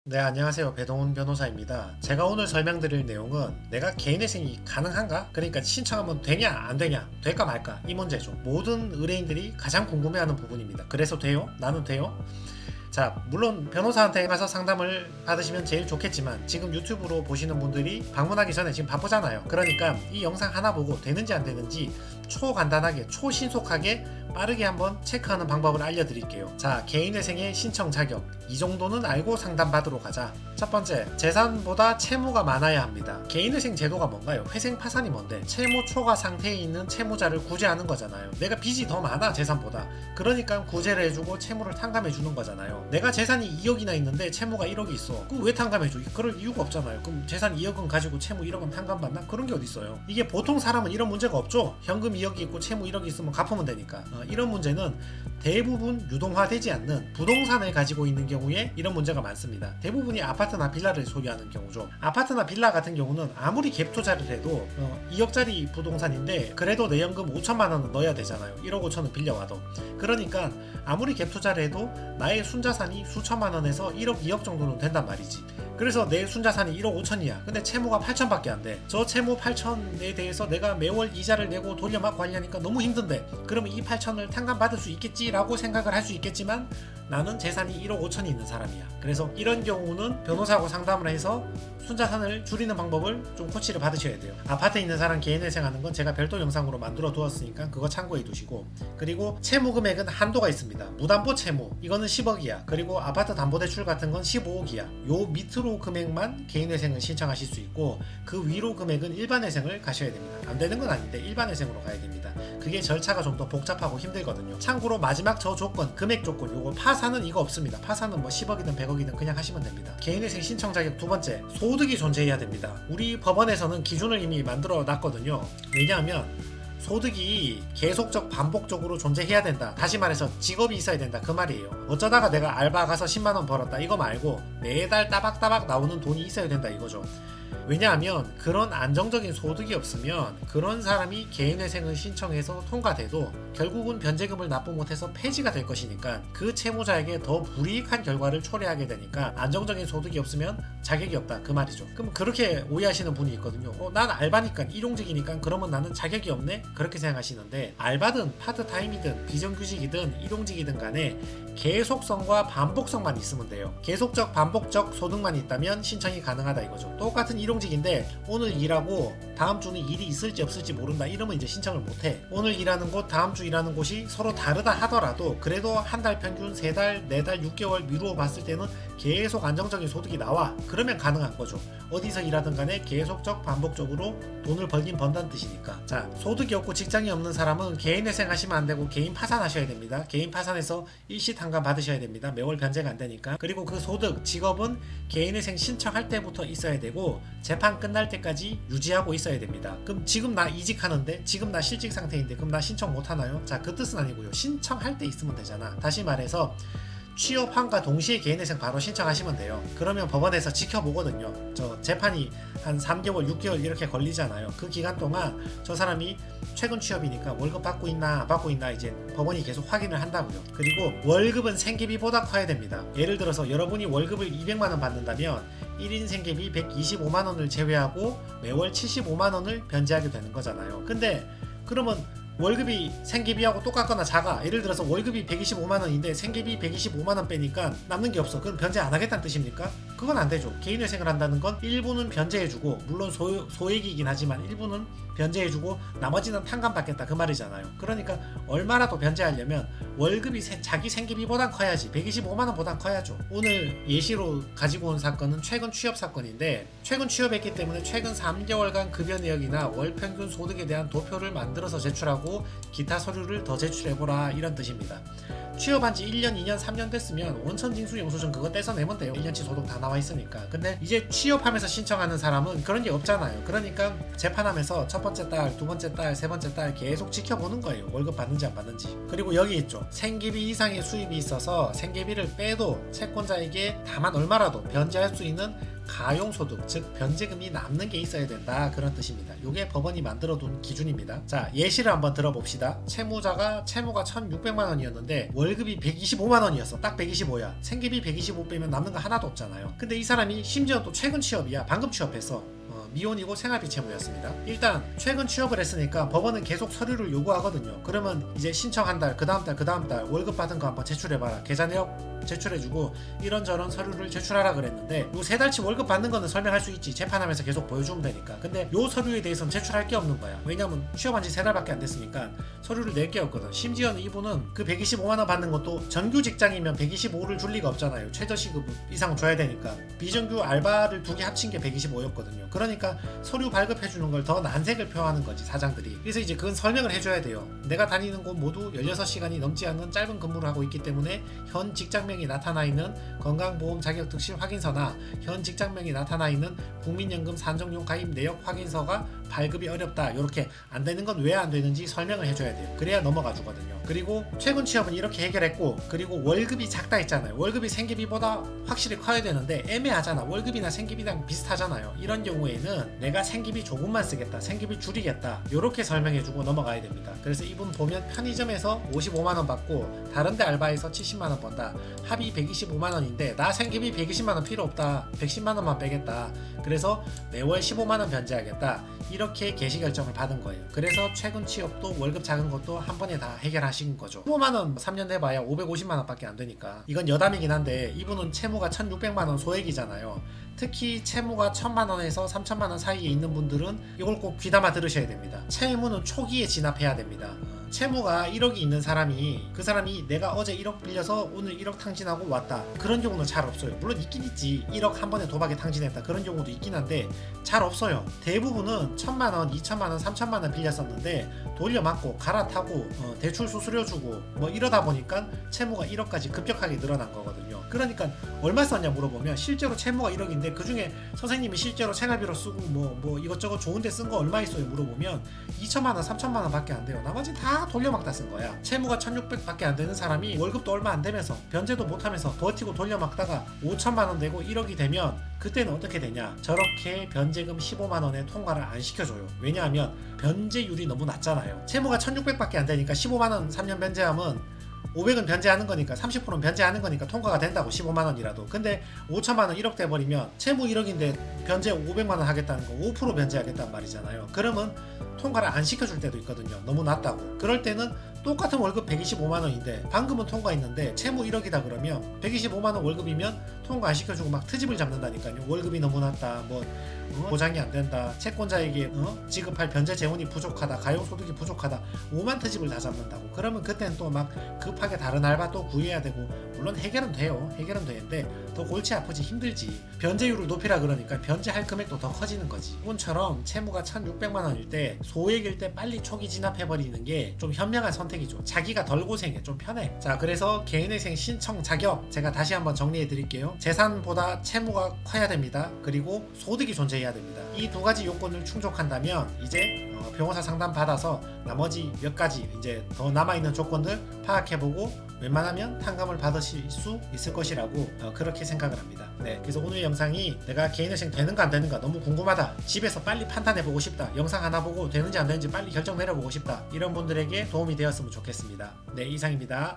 네, 안녕하세요. 배동훈 변호사입니다. 제가 오늘 설명드릴 내용은 내가 개인회생이 가능한가? 그러니까 신청하면 되냐, 안 되냐, 될까 말까? 이 문제죠. 모든 의뢰인들이 가장 궁금해하는 부분입니다. 그래서 돼요? 나는 돼요? 자, 물론 변호사한테 가서 상담을 받으시면 제일 좋겠지만 지금 유튜브로 보시는 분들이 방문하기 전에 지금 바쁘잖아요. 그러니까 이 영상 하나 보고 되는지 안 되는지 초간단하게, 초신속하게 빠르게 한번 체크하는 방법을 알려드릴게요. 자, 개인회생의 신청 자격. 이 정도는 알고 상담받으러 가자. 첫 번째, 재산보다 채무가 많아야 합니다. 개인회생 제도가 뭔가요? 회생 파산이 뭔데? 채무 초과 상태에 있는 채무자를 구제하는 거잖아요. 내가 빚이 더 많아, 재산보다. 그러니까 구제를 해주고 채무를 탕감해 주는 거잖아요. 내가 재산이 2억이나 있는데 채무가 1억이 있어. 그럼 왜 탕감해 줘? 그럴 이유가 없잖아요. 그럼 재산 2억은 가지고 채무 1억은 탕감받나? 그런 게 어딨어요. 이게 보통 사람은 이런 문제가 없죠. 현금 2억이 있고 채무 1억이 있으면 갚으면 되니까. 이런 문제는 대부분 유동화되지 않는 부동산을 가지고 있는 경우에 이런 문제가 많습니다. 대부분이 아파트나 빌라를 소유하는 경우죠. 아파트나 빌라 같은 경우는 아무리 갭 투자를 해도 2억짜리 부동산인데 그래도 내 연금 5천만 원은 넣어야 되잖아요. 1억 5천은 빌려와도. 그러니까 아무리 갭 투자를 해도 나의 순자산이 수천만 원에서 1억 2억 정도는 된단 말이지. 그래서 내 순자산이 1억 5천이야. 근데 채무가 8천밖에 안 돼. 저 채무 8천에 대해서 내가 매월 이자를 내고 돌려막고 하려니까 너무 힘든데 그러면 이 8천을 탕감받을 수 있겠지라고 생각을 할 수 있겠지만 나는 재산이 1억 5천이 있는 사람이야. 그래서 이런 경우는 변호사하고 상담을 해서 순자산을 줄이는 방법을 좀 코치를 받으셔야 돼요. 아파트에 있는 사람 개인회생하는 건 제가 별도 영상으로 만들어 두었으니까 그거 참고해 두시고, 그리고 채무 금액은 한도가 있습니다. 무담보 채무 이거는 10억이야. 그리고 아파트 담보대출 같은 건 15억이야. 요 밑으로 금액만 개인회생을 신청하실 수 있고 그 위로 금액은 일반회생을 가셔야 됩니다. 안 되는 건 아닌데 일반회생으로 가야 됩니다. 그게 절차가 좀 더 복잡하고 힘들거든요. 참고로 마지막 저 조건, 금액 조건, 요거 파산은 이거 없습니다. 파산은 뭐 10억이든 100억이든 그냥 하시면 됩니다. 개인회생 신청 자격 두 번째, 소득이 존재해야 됩니다. 우리 법원에서는 기준을 이미 만들어 놨거든요. 왜냐하면 소득이 계속적 반복적으로 존재해야 된다. 다시 말해서 직업이 있어야 된다. 그 말이에요. 어쩌다가 내가 알바 가서 10만원 벌었다 이거 말고 매달 따박따박 나오는 돈이 있어야 된다 이거죠. 왜냐하면 그런 안정적인 소득이 없으면 그런 사람이 개인회생을 신청해서 통과돼도 결국은 변제금을 납부 못해서 폐지가 될 것이니까 그 채무자에게 더 불이익한 결과를 초래하게 되니까 안정적인 소득이 없으면 자격이 없다 그 말이죠. 그럼 그렇게 오해하시는 분이 있거든요. 난 알바니까 일용직이니까 그러면 나는 자격이 없네? 그렇게 생각하시는데 알바든 파트타임이든 비정규직이든 일용직이든 간에 계속성과 반복성만 있으면 돼요. 계속적 반복적 소득만 있다면 신청이 가능하다 이거죠. 똑같은 일용직인데 오늘 일하고 다음 주는 일이 있을지 없을지 모른다 이러면 이제 신청을 못해. 오늘 일하는 곳 다음 주 일하는 곳이 서로 다르다 하더라도 그래도 한 달 평균 3달 4달 6개월 미루어 봤을 때는 계속 안정적인 소득이 나와. 그러면 가능한 거죠. 어디서 일하든 간에 계속적 반복적으로 돈을 벌긴 번다는 뜻이니까. 자, 소득이 없고 직장이 없는 사람은 개인회생 하시면 안 되고 개인 파산하셔야 됩니다. 개인 파산해서 일시 탕감 받으셔야 됩니다. 매월 변제가 안 되니까. 그리고 그 소득, 직업은 개인회생 신청할 때부터 있어야 되고 재판 끝날 때까지 유지하고 있어야 됩니다. 그럼 지금 나 이직하는데 지금 나 실직 상태인데 그럼 나 신청 못 하나요? 자, 그 뜻은 아니고요. 신청할 때 있으면 되잖아. 다시 말해서 취업함과 동시에 개인회생 바로 신청하시면 돼요. 그러면 법원에서 지켜보거든요. 저 재판이 한 3개월, 6개월 이렇게 걸리잖아요. 그 기간 동안 저 사람이 최근 취업이니까 월급 받고 있나 안 받고 있나 이제 법원이 계속 확인을 한다고요. 그리고 월급은 생계비보다 커야 됩니다. 예를 들어서 여러분이 월급을 200만원 받는다면 1인 생계비 125만원을 제외하고 매월 75만원을 변제하게 되는 거잖아요. 근데 그러면 월급이 생계비하고 똑같거나 작아. 예를 들어서 월급이 125만원인데 생계비 125만원 빼니까 남는 게 없어. 그럼 변제 안 하겠다는 뜻입니까? 그건 안 되죠. 개인회생을 한다는 건 일부는 변제해주고 물론 소액이긴 하지만 일부는 변제해주고 나머지는 탕감받겠다 그 말이잖아요. 그러니까 얼마라도 변제하려면 월급이 자기 생계비보단 커야지. 125만원보단 커야죠. 오늘 예시로 가지고 온 사건은 최근 취업 사건인데 최근 취업했기 때문에 최근 3개월간 급여 내역이나 월 평균 소득에 대한 도표를 만들어서 제출하고 기타 서류를 더 제출해보라 이런 뜻입니다. 취업한 지 1년, 2년, 3년 됐으면 원천징수 영수증 그거 떼서내면 돼요. 1년치 소득 다 나와 있으니까. 근데 이제 취업하면서 신청하는 사람은 그런 게 없잖아요. 그러니까 재판하면서 첫 번째 달, 두 번째 달, 세 번째 달 계속 지켜보는 거예요. 월급 받는지 안 받는지. 그리고 여기 있죠. 생계비 이상의 수입이 있어서 생계비를 빼도 채권자에게 다만 얼마라도 변제할 수 있는 가용소득, 즉 변제금이 남는 게 있어야 된다, 그런 뜻입니다. 이게 법원이 만들어둔 기준입니다. 자, 예시를 한번 들어봅시다. 채무가 1,600만 원이었는데 월급이 125만 원이었어. 딱 125야. 생계비 125 빼면 남는 거 하나도 없잖아요. 근데 이 사람이 심지어 또 최근 취업이야. 방금 취업했어. 미혼이고 생활비 채무였습니다. 일단 최근 취업을 했으니까 법원은 계속 서류를 요구하거든요. 그러면 이제 신청 한 달, 그 다음 달 월급 받은 거 한번 제출해봐라. 계좌 내역 제출해주고 이런저런 서류를 제출하라 그랬는데 요 3달치 월급 받는 거는 설명할 수 있지. 재판하면서 계속 보여주면 되니까. 근데 요 서류에 대해서는 제출할 게 없는 거야. 왜냐면 취업한 지 3달밖에 안 됐으니까 서류를 낼 게 없거든. 심지어는 이분은 그 125만 원 받는 것도 정규 직장이면 125를 줄 리가 없잖아요. 최저시급 이상 줘야 되니까. 비정규 알바를 2개 합친 게 125였거든요. 그러니까 서류 발급해주는 걸 더 난색을 표하는 거지, 사장들이. 그래서 이제 그건 설명을 해줘야 돼요. 내가 다니는 곳 모두 16시간이 넘지 않는 짧은 근무를 하고 있기 때문에 현 직장명이 나타나 있는 건강보험 자격특실 확인서나 현 직장명이 나타나 있는 국민연금 산정용 가입 내역 확인서가 발급이 어렵다. 이렇게 안 되는 건 왜 안 되는지 설명을 해줘야 돼요. 그래야 넘어가 주거든요. 그리고 최근 취업은 이렇게 해결했고, 그리고 월급이 작다 했잖아요. 월급이 생계비보다 확실히 커야 되는데 애매하잖아. 월급이나 생계비랑 비슷하잖아요. 이런 경우에는 내가 생계비 조금만 쓰겠다, 생계비 줄이겠다, 이렇게 설명해주고 넘어가야 됩니다. 그래서 이분 보면 편의점에서 55만 원 받고 다른데 알바해서 70만 원 번다. 합의 125만 원인데 나 생계비 120만 원 필요 없다. 110만 원만 빼겠다. 그래서 매월 15만 원 변제하겠다. 이렇게 개시 결정을 받은 거예요. 그래서 최근 취업도 월급 작은 것도 한 번에 다 해결하신 거죠. 15만 원 3년 내봐야 550만 원밖에 안 되니까 이건 여담이긴 한데, 이분은 채무가 1,600만 원 소액이잖아요. 특히 채무가 1,000만 원에서 3,000만 원 사이에 있는 분들은 이걸 꼭 귀담아 들으셔야 됩니다. 채무는 초기에 진압해야 됩니다. 채무가 1억이 있는 사람이, 그 사람이 내가 어제 1억 빌려서 오늘 1억 탕진하고 왔다, 그런 경우는 잘 없어요. 물론 있긴 있지. 1억 한 번에 도박에 탕진했다, 그런 경우도 있긴 한데 잘 없어요. 대부분은 1,000만 원, 2,000만 원, 3,000만 원 빌렸었는데 돌려막고 갈아타고 대출 수수료 주고 뭐 이러다 보니까 채무가 1억까지 급격하게 늘어난 거거든요. 그러니까 얼마 썼냐 물어보면 실제로 채무가 1억인데 그 중에 선생님이 실제로 생활비로 쓰고 뭐 이것저것 좋은데 쓴 거 얼마 있어요 물어보면 2,000만 원, 3,000만 원 밖에 안 돼요. 나머지 다 돌려막다 쓴 거야. 채무가 1,600 밖에 안 되는 사람이 월급도 얼마 안 되면서 변제도 못하면서 버티고 돌려막다가 5,000만 원 내고 1억이 되면 그때는 어떻게 되냐? 저렇게 변제금 15만 원에 통과를 안 시켜줘요. 왜냐하면 변제율이 너무 낮잖아요. 채무가 1,600 밖에 안 되니까 15만 원 3년 변제하면 500은 변제하는 거니까 30%는 변제하는 거니까 통과가 된다고. 15만 원이라도. 근데 5천만 원 1억 돼버리면 채무 1억인데 변제 500만 원 하겠다는 거 5% 변제하겠다는 말이잖아요. 그러면 통과를 안 시켜줄 때도 있거든요. 너무 낮다고. 그럴 때는 똑같은 월급 125만 원인데 방금은 통과했는데 채무 1억이다 그러면 125만 원 월급이면 통과 안 시켜주고 막 트집을 잡는다니까요. 월급이 너무 낮다, 뭐 보장이 안 된다, 채권자에게 지급할 변제 재원이 부족하다, 가용소득이 부족하다, 오만 트집을 다 잡는다고. 그러면 그때는 또 막 급하게 다른 알바 또 구해야 되고, 물론 해결은 돼요. 해결은 되는데 더 골치 아프지, 힘들지. 변제율을 높이라 그러니까 변제할 금액도 더 커지는 거지. 이분처럼 채무가 1,600만 원일 때, 소액일 때 빨리 초기 진압해버리는 게 좀 현명한 선택이죠. 자기가 덜 고생해, 좀 편해. 자, 그래서 개인회생 신청 자격 제가 다시 한번 정리해 드릴게요. 재산보다 채무가 커야 됩니다. 그리고 소득이 존재해야 됩니다. 이 두 가지 요건을 충족한다면 이제 변호사 상담 받아서 나머지 몇 가지 이제 더 남아있는 조건들 파악해보고 웬만하면 탕감을 받으실 수 있을 것이라고 그렇게 생각을 합니다. 네, 그래서 오늘 영상이 내가 개인회생 되는가 안 되는가 너무 궁금하다, 집에서 빨리 판단해보고 싶다, 영상 하나 보고 되는지 안 되는지 빨리 결정 내려보고 싶다, 이런 분들에게 도움이 되었으면 좋겠습니다. 네, 이상입니다.